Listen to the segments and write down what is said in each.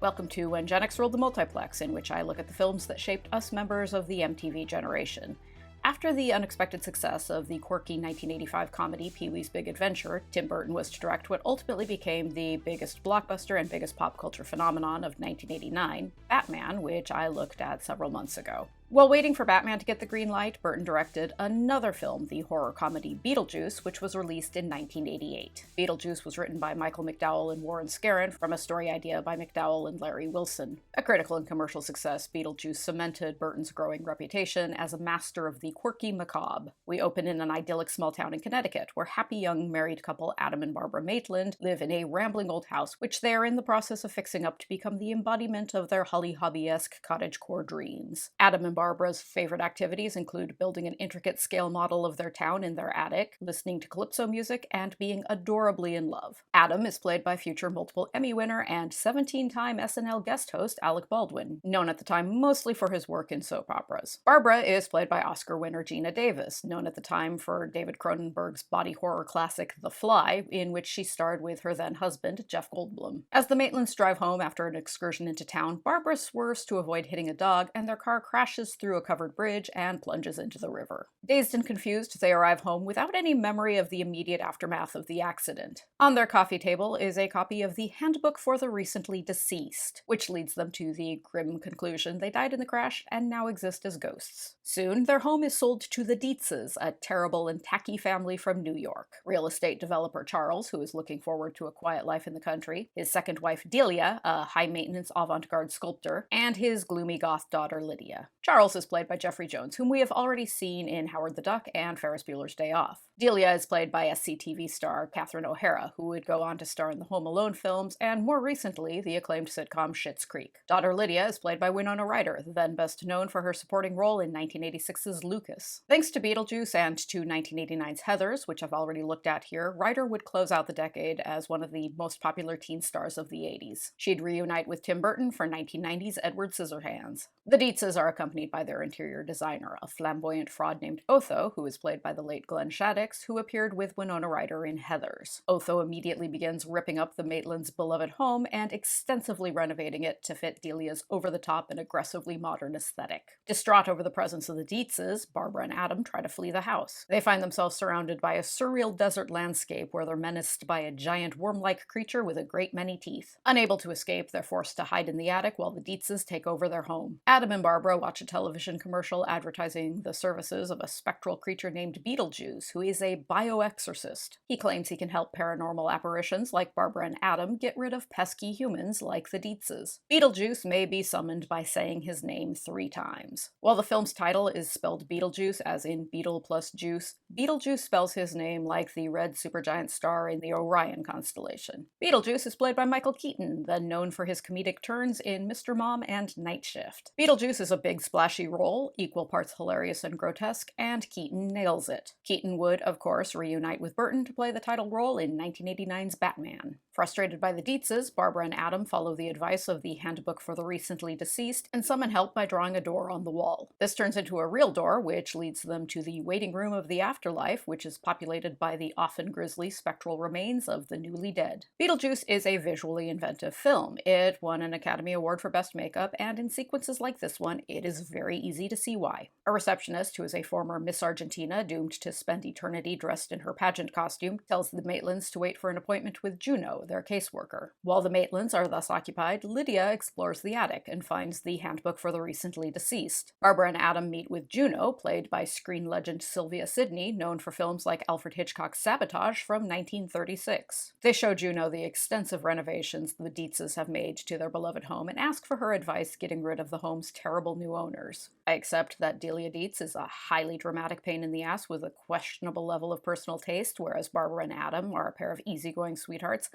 Welcome to When Gen X Ruled the Multiplex, in which I look at the films that shaped us members of the MTV generation. After the unexpected success of the quirky 1985 comedy Pee-wee's Big Adventure, Tim Burton was to direct what ultimately became the biggest blockbuster and biggest pop culture phenomenon of 1989, Batman, which I looked at several months ago. While waiting for Batman to get the green light, Burton directed another film, the horror comedy Beetlejuice, which was released in 1988. Beetlejuice was written by Michael McDowell and Warren Scarron from a story idea by McDowell and Larry Wilson. A critical and commercial success, Beetlejuice cemented Burton's growing reputation as a master of the quirky macabre. We open in an idyllic small town in Connecticut, where happy young married couple Adam and Barbara Maitland live in a rambling old house, which they are in the process of fixing up to become the embodiment of their Holly Hobby-esque cottagecore dreams. Adam and Barbara's favorite activities include building an intricate scale model of their town in their attic, listening to calypso music, and being adorably in love. Adam is played by future multiple Emmy winner and 17-time SNL guest host Alec Baldwin, known at the time mostly for his work in soap operas. Barbara is played by Oscar winner Geena Davis, known at the time for David Cronenberg's body horror classic The Fly, in which she starred with her then-husband, Jeff Goldblum. As the Maitlands drive home after an excursion into town, Barbara swerves to avoid hitting a dog, and their car crashes through a covered bridge and plunges into the river. Dazed and confused, they arrive home without any memory of the immediate aftermath of the accident. On their coffee table is a copy of the Handbook for the Recently Deceased, which leads them to the grim conclusion they died in the crash and now exist as ghosts. Soon, their home is sold to the Dietzes, a terrible and tacky family from New York. Real estate developer Charles, who is looking forward to a quiet life in the country, his second wife Delia, a high-maintenance avant-garde sculptor, and his gloomy goth daughter Lydia. Charles is played by Jeffrey Jones, whom we have already seen in Howard the Duck and Ferris Bueller's Day Off. Delia is played by SCTV star Catherine O'Hara, who would go on to star in the Home Alone films and, more recently, the acclaimed sitcom Schitt's Creek. Daughter Lydia is played by Winona Ryder, then best known for her supporting role in 1986's Lucas. Thanks to Beetlejuice and to 1989's Heathers, which I've already looked at here, Ryder would close out the decade as one of the most popular teen stars of the 80s. She'd reunite with Tim Burton for 1990's Edward Scissorhands. The Dietzes are accompanied by their interior designer, a flamboyant fraud named Otho, who is played by the late Glenn Shaddix, who appeared with Winona Ryder in Heathers. Otho immediately begins ripping up the Maitlands' beloved home and extensively renovating it to fit Delia's over-the-top and aggressively modern aesthetic. Distraught over the presence of the Dietzes, Barbara and Adam try to flee the house. They find themselves surrounded by a surreal desert landscape where they're menaced by a giant worm-like creature with a great many teeth. Unable to escape, they're forced to hide in the attic while the Dietzes take over their home. Adam and Barbara watch a television commercial advertising the services of a spectral creature named Beetlejuice, who is a bioexorcist. He claims he can help paranormal apparitions like Barbara and Adam get rid of pesky humans like the Dietzes. Beetlejuice may be summoned by saying his name 3 times. While the film's title is spelled Beetlejuice as in beetle plus juice, Beetlejuice spells his name like the red supergiant star in the Orion constellation. Beetlejuice is played by Michael Keaton, then known for his comedic turns in Mr. Mom and Night Shift. Beetlejuice is a big splashy role, equal parts hilarious and grotesque, and Keaton nails it. Keaton would, of course, reunite with Burton to play the title role in 1989's Batman. Frustrated by the Dietzes, Barbara and Adam follow the advice of the Handbook for the Recently Deceased and summon help by drawing a door on the wall. This turns into a real door, which leads them to the waiting room of the afterlife, which is populated by the often grisly spectral remains of the newly dead. Beetlejuice is a visually inventive film. It won an Academy Award for Best Makeup, and in sequences like this one, it is very easy to see why. A receptionist, who is a former Miss Argentina doomed to spend eternity dressed in her pageant costume, tells the Maitlands to wait for an appointment with Juno, their caseworker. While the Maitlands are thus occupied, Lydia explores the attic and finds the Handbook for the Recently Deceased. Barbara and Adam meet with Juno, played by screen legend Sylvia Sidney, known for films like Alfred Hitchcock's Sabotage from 1936. They show Juno the extensive renovations the Dietzes have made to their beloved home and ask for her advice getting rid of the home's terrible new owners. I accept that Delia Dietz is a highly dramatic pain in the ass with a questionable level of personal taste, whereas Barbara and Adam are a pair of easygoing sweethearts.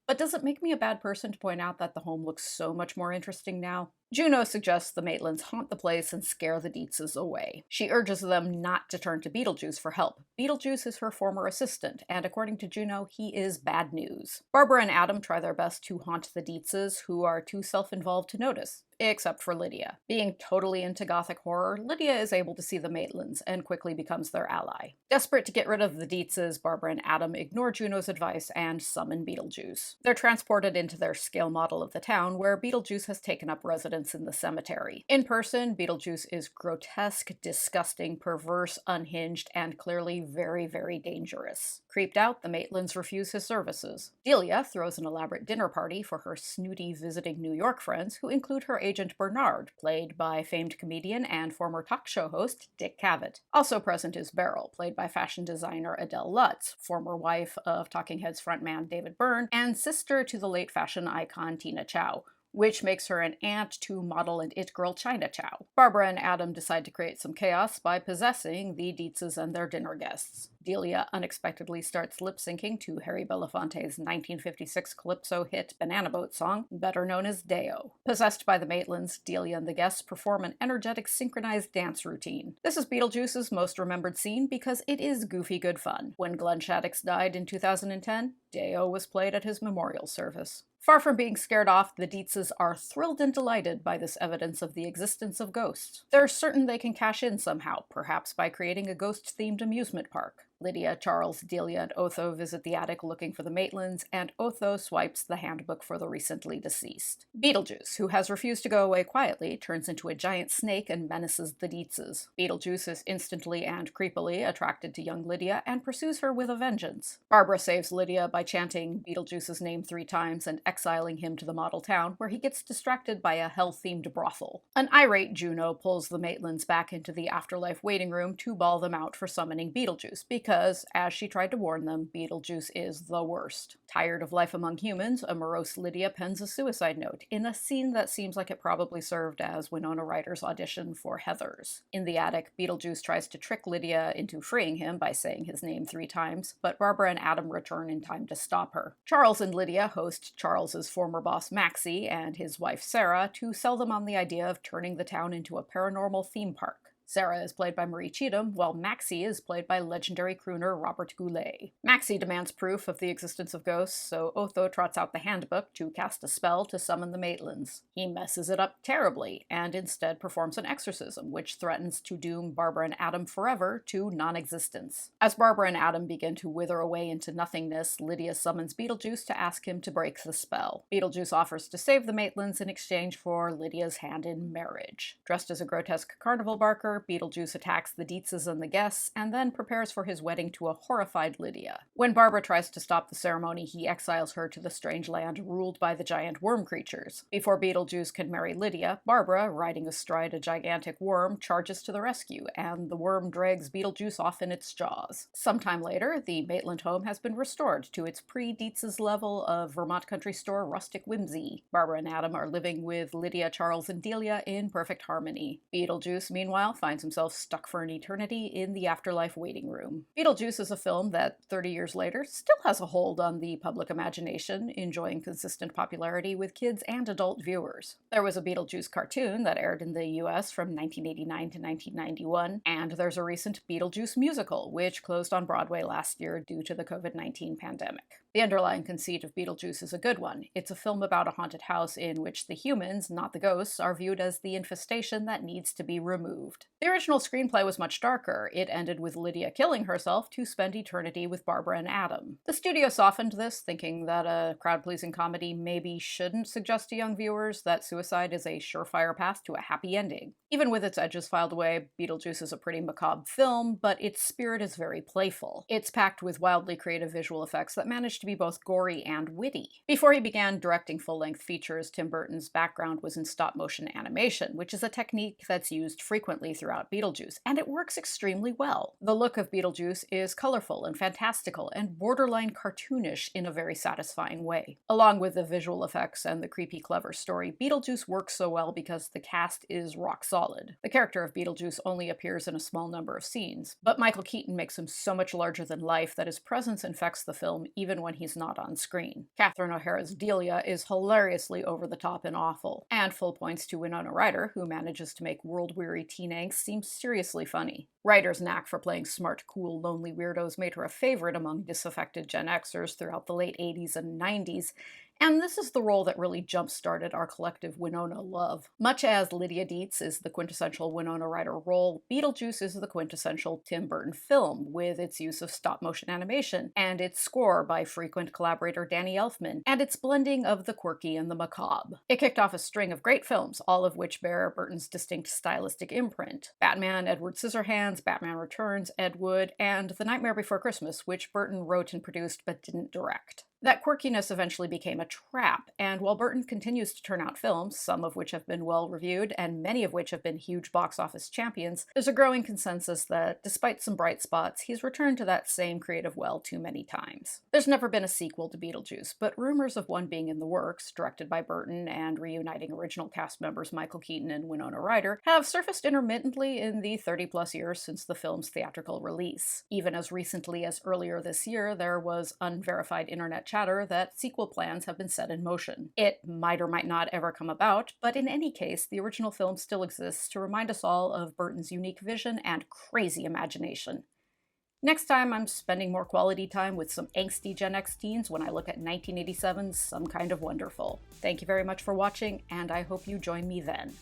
But does it make me a bad person to point out that the home looks so much more interesting now? Juno suggests the Maitlands haunt the place and scare the Dietzes away. She urges them not to turn to Beetlejuice for help. Beetlejuice is her former assistant, and according to Juno, he is bad news. Barbara and Adam try their best to haunt the Dietzes, who are too self-involved to notice. Except for Lydia. Being totally into gothic horror, Lydia is able to see the Maitlands and quickly becomes their ally. Desperate to get rid of the Dietzes, Barbara and Adam ignore Juno's advice and summon Beetlejuice. They're transported into their scale model of the town, where Beetlejuice has taken up residence in the cemetery. In person, Beetlejuice is grotesque, disgusting, perverse, unhinged, and clearly very, very dangerous. Creeped out, the Maitlands refuse his services. Delia throws an elaborate dinner party for her snooty visiting New York friends, who include her agent Bernard, played by famed comedian and former talk show host Dick Cavett. Also present is Beryl, played by fashion designer Adele Lutz, former wife of Talking Heads frontman David Byrne, and sister to the late fashion icon Tina Chow, which makes her an aunt to model and it-girl China Chow. Barbara and Adam decide to create some chaos by possessing the Dietzes and their dinner guests. Delia unexpectedly starts lip-syncing to Harry Belafonte's 1956 calypso hit Banana Boat song, better known as Deo. Possessed by the Maitlands, Delia and the guests perform an energetic, synchronized dance routine. This is Beetlejuice's most remembered scene because it is goofy good fun. When Glenn Shaddix died in 2010, Deo was played at his memorial service. Far from being scared off, the Dietzes are thrilled and delighted by this evidence of the existence of ghosts. They're certain they can cash in somehow, perhaps by creating a ghost-themed amusement park. Lydia, Charles, Delia, and Otho visit the attic looking for the Maitlands, and Otho swipes the handbook for the recently deceased. Beetlejuice, who has refused to go away quietly, turns into a giant snake and menaces the Dietzes. Beetlejuice is instantly and creepily attracted to young Lydia and pursues her with a vengeance. Barbara saves Lydia by chanting Beetlejuice's name 3 times and exiling him to the model town, where he gets distracted by a hell-themed brothel. An irate Juno pulls the Maitlands back into the afterlife waiting room to bawl them out for summoning Beetlejuice, because, as she tried to warn them, Beetlejuice is the worst. Tired of life among humans, a morose Lydia pens a suicide note, in a scene that seems like it probably served as Winona Ryder's audition for Heathers. In the attic, Beetlejuice tries to trick Lydia into freeing him by saying his name 3 times, but Barbara and Adam return in time to stop her. Charles and Lydia host Charles's former boss Maxie and his wife Sarah to sell them on the idea of turning the town into a paranormal theme park. Sarah is played by Marie Cheatham, while Maxie is played by legendary crooner Robert Goulet. Maxie demands proof of the existence of ghosts, so Otho trots out the handbook to cast a spell to summon the Maitlands. He messes it up terribly, and instead performs an exorcism, which threatens to doom Barbara and Adam forever to non-existence. As Barbara and Adam begin to wither away into nothingness, Lydia summons Beetlejuice to ask him to break the spell. Beetlejuice offers to save the Maitlands in exchange for Lydia's hand in marriage. Dressed as a grotesque carnival barker, Beetlejuice attacks the Dietzes and the guests, and then prepares for his wedding to a horrified Lydia. When Barbara tries to stop the ceremony, he exiles her to the strange land ruled by the giant worm creatures. Before Beetlejuice can marry Lydia, Barbara, riding astride a gigantic worm, charges to the rescue, and the worm drags Beetlejuice off in its jaws. Sometime later, the Maitland home has been restored to its pre-Dietzes level of Vermont country store rustic whimsy. Barbara and Adam are living with Lydia, Charles, and Delia in perfect harmony. Beetlejuice, meanwhile, finds himself stuck for an eternity in the afterlife waiting room. Beetlejuice is a film that, 30 years later, still has a hold on the public imagination, enjoying consistent popularity with kids and adult viewers. There was a Beetlejuice cartoon that aired in the US from 1989 to 1991, and there's a recent Beetlejuice musical, which closed on Broadway last year due to the COVID-19 pandemic. The underlying conceit of Beetlejuice is a good one. It's a film about a haunted house in which the humans, not the ghosts, are viewed as the infestation that needs to be removed. The original screenplay was much darker. It ended with Lydia killing herself to spend eternity with Barbara and Adam. The studio softened this, thinking that a crowd-pleasing comedy maybe shouldn't suggest to young viewers that suicide is a surefire path to a happy ending. Even with its edges filed away, Beetlejuice is a pretty macabre film, but its spirit is very playful. It's packed with wildly creative visual effects that manage to be both gory and witty. Before he began directing full-length features, Tim Burton's background was in stop-motion animation, which is a technique that's used frequently throughout throughout Beetlejuice, and it works extremely well. The look of Beetlejuice is colorful and fantastical and borderline cartoonish in a very satisfying way. Along with the visual effects and the creepy, clever story, Beetlejuice works so well because the cast is rock solid. The character of Beetlejuice only appears in a small number of scenes, but Michael Keaton makes him so much larger than life that his presence infects the film even when he's not on screen. Catherine O'Hara's Delia is hilariously over the top and awful, and full points to Winona Ryder, who manages to make world-weary teen angst seem seriously funny. Ryder's knack for playing smart, cool, lonely weirdos made her a favorite among disaffected Gen Xers throughout the late 80s and 90s, and this is the role that really jump-started our collective Winona love. Much as Lydia Dietzes is the quintessential Winona Ryder role, Beetlejuice is the quintessential Tim Burton film, with its use of stop-motion animation, and its score by frequent collaborator Danny Elfman, and its blending of the quirky and the macabre. It kicked off a string of great films, all of which bear Burton's distinct stylistic imprint. Batman, Edward Scissorhands, Batman Returns, Ed Wood, and The Nightmare Before Christmas, which Burton wrote and produced but didn't direct. That quirkiness eventually became a trap, and while Burton continues to turn out films, some of which have been well-reviewed and many of which have been huge box office champions, there's a growing consensus that, despite some bright spots, he's returned to that same creative well too many times. There's never been a sequel to Beetlejuice, but rumors of one being in the works, directed by Burton and reuniting original cast members Michael Keaton and Winona Ryder, have surfaced intermittently in the 30-plus years since the film's theatrical release. Even as recently as earlier this year, there was unverified internet chatter that sequel plans have been set in motion. It might or might not ever come about, but in any case, the original film still exists to remind us all of Burton's unique vision and crazy imagination. Next time, I'm spending more quality time with some angsty Gen X teens when I look at 1987's Some Kind of Wonderful. Thank you very much for watching, and I hope you join me then.